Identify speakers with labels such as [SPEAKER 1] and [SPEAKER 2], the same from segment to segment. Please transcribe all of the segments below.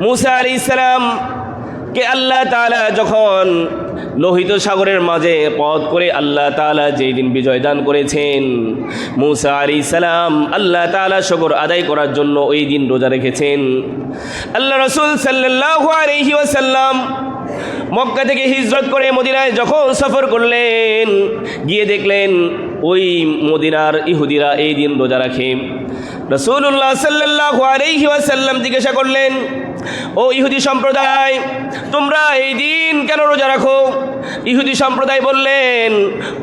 [SPEAKER 1] मूसा अलैहिस सालाम কে আল্লাহ তাআলা যখন লোহিত সাগরের মাঝে পথ করে আল্লাহ তাআলা যেই দিন বিজয় দান করেছেন, মূসা আলাইহিস সালাম আল্লাহ তাআলা শুকর আদায় করার জন্য ওই দিন রোজা রেখেছেন। আল্লাহ রাসূল সাল্লাল্লাহু আলাইহি ওয়াসাল্লাম মক্কা থেকে হিজরত করে মদিনায় যখন সফর করলেন, গিয়ে দেখলেন ওই মদিনার ইহুদিরা এই দিন রোজা রাখে। রাসূলুল্লাহ সাল্লাল্লাহু আলাইহি ওয়াসাল্লাম জিজ্ঞাসা করলেন, ও ইহুদি সম্প্রদায়, তোমরা এই দিন কেন রোজা রাখো? ইহুদি সম্প্রদায় বললেন,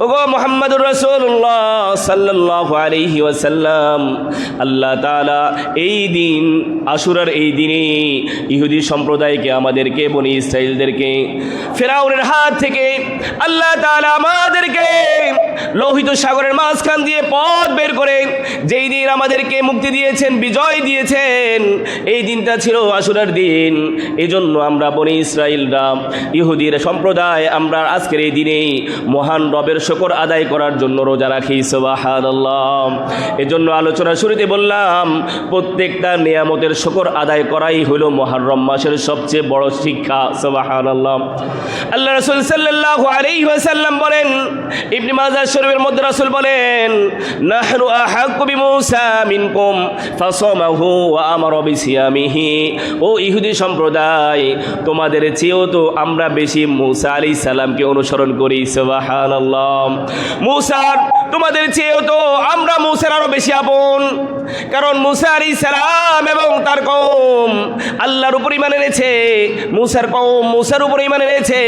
[SPEAKER 1] ওগো মুহাম্মদুর রাসূলুল্লাহ সাল্লাল্লাহু আলাইহি ওয়াসাল্লাম, আল্লাহ তাআলা এই দিন আশুরার এই দিনে ইহুদি সম্প্রদায়কে, আমাদেরকে, বনি ইসরাইলদেরকে ফিরআউনের হাত থেকে আল্লাহ তাআলা আমাদেরকে লোহিত সাগরের মাঝখান দিয়ে পথ বের করে যেই দিন আমাদেরকে মুক্তি দিয়েছেন, বিজয় দিয়েছেন, এই দিনটা ছিল আশুরার দিন। এজন্য আমরা বনি ইসরাইলরা, ইহুদির সম্প্রদায়, আমরা আজকের এই দিনেই মহান রবের শুকর আদায় করার জন্য রোজা রাখি। সুবহানাল্লাহ। এজন্য আলোচনা শুরুতে বললাম, প্রত্যেকটা নিয়ামতের শুকর আদায় করাই হলো মুহররম মাসের সবচেয়ে বড় শিক্ষা। সুবহানাল্লাহ। আল্লাহ রাসূল সাল্লাল্লাহু আলাইহি ওয়াসাল্লাম বলেন, ইবনে মাজাহ শরীফের মধ্যে রাসূল বলেন, নাহনু আহাক্কু বিমূসা মিনকুম ফাসামাহু ওয়া আমারা বিসিয়ামিহি। ও ইহুদি সম্প্রদায়, তোমাদের চেয়েও তো আমরা বেশি মূসা আলাইহিস সালামকে অনুসরণ করি। সুবহানাল্লাহ। মূসার, তোমাদের চেয়েও তো আমরা মূসার আরো বেশি আপন, কারণ মূসা আলাইহিস সালাম এবং তার কওম আল্লাহর উপর ঈমান এনেছে। মূসার কওম মূসার উপর ঈমান এনেছে,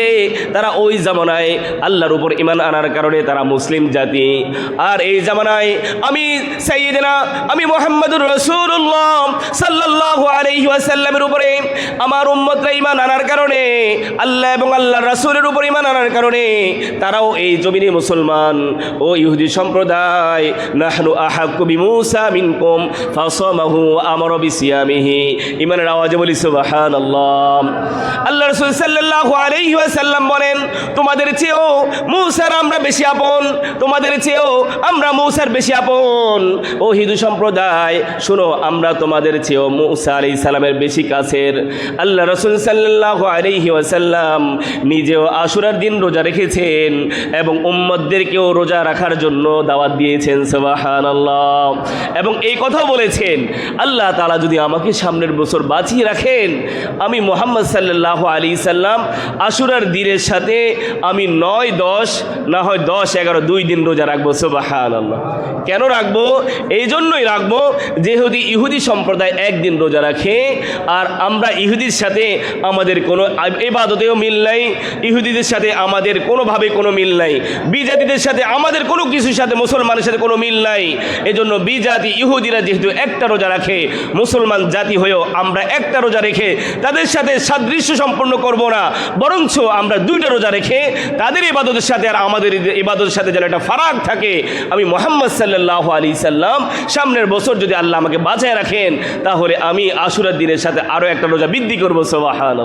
[SPEAKER 1] তারা ওই জামানায় আল্লাহর উপর ঈমান আনার কারণে তারা মুসলিম জাতি। আর এই জামানায় আমি সাইয়্যিদনা, আমি মুহাম্মদুর রাসূলুল্লাহ সাল্লাল্লাহু আলাইহি ওয়াসাল্লামের উপরে আমার উম্মতরা ঈমান আনার কারণে, আল্লাহ এবং আল্লাহর রাসূলের উপর ঈমান আনার কারণে তারাও এই জমিনে মুসলমান। ও ইহুদি সম্প্রদায়, নাহনু আহাক্কু বিমূসা মিনকুম ফাসামাহু ওয়া আমারা বিসিয়ামিহি। ঈমানের আওয়াজে বলি সুবহানাল্লাহ। আল্লাহ রাসূল সাল্লাল্লাহু আলাইহি ওয়াসাল্লাম বলেন, তোমাদের চেয়েও মূসার আমরা বেশি আপন, তোমাদের চেয়েও আমরা মূসার বেশি আপন। ও হিন্দু সম্প্রদায়, শোনো, আমরা তোমাদের চেয়েও মূসা আলাইহিস সালামের বেশি কাছের। আল্লাহ রাসূল সাল্লাল্লাহু আলাইহি ওয়াসাল্লাম নিজেও আশুরার দিন রোজা রেখেছেন এবং উম্মতদেরকেও রোজা রাখার জন্য দাওয়াত দিয়েছেন। সুবহানাল্লাহ। এবং এই কথাও বলেছেন, আল্লাহ তাআলা যদি আমাকে সামনের বছর বাঁচিয়ে রাখেন, আমি মুহাম্মদ সাল্লাল্লাহু আলাইহি সাল্লাম আশুরার দিনের সাথে আমি 9-10, না হয় 10-11, 2 দিন রোজা রাখবো। সুবহানাল্লাহ। কেন রাখবো? এই জন্যই রাখবো, যেহেতু ইহুদি সম্প্রদায় একদিন রোজা রাখে, আর আমরা ইহুদির সাথে আমাদের কোনো ইবাদতেও মিল নাই, ইহুদিদের সাথে আমাদের কোনোভাবে কোনো মিল নাই, বিজাতিদের সাথে আমাদের কোনো কিছুর সাথে মুসলমানের সাথে কোনো মিল নাই। এজন্য বিজাতি ইহুদিরা যেহেতু একটা রোজা রাখে, মুসলমান জাতি হয়েও আমরা একটা রোজা রেখে তাদের সাথে সাদৃশ্য সম্পন্ন করব না, বরঞ্চ আমরা 2টা রোজা রেখে তাদের ইবাদতের সাথে আর আমাদের ইবাদতের সাথে যেন একটা ফারাক থাকে। আমি মুহাম্মদ সাল্লাল্লাহু আলাইহি সাল্লাম সামনের বছর যদি আল্লাহ আমাকে বাঁচায় রাখেন, তাহলে আমি আশুরার দিনের সাথে আরও একটা রোজা বৃদ্ধি করবো। সুবহানাল্লাহ।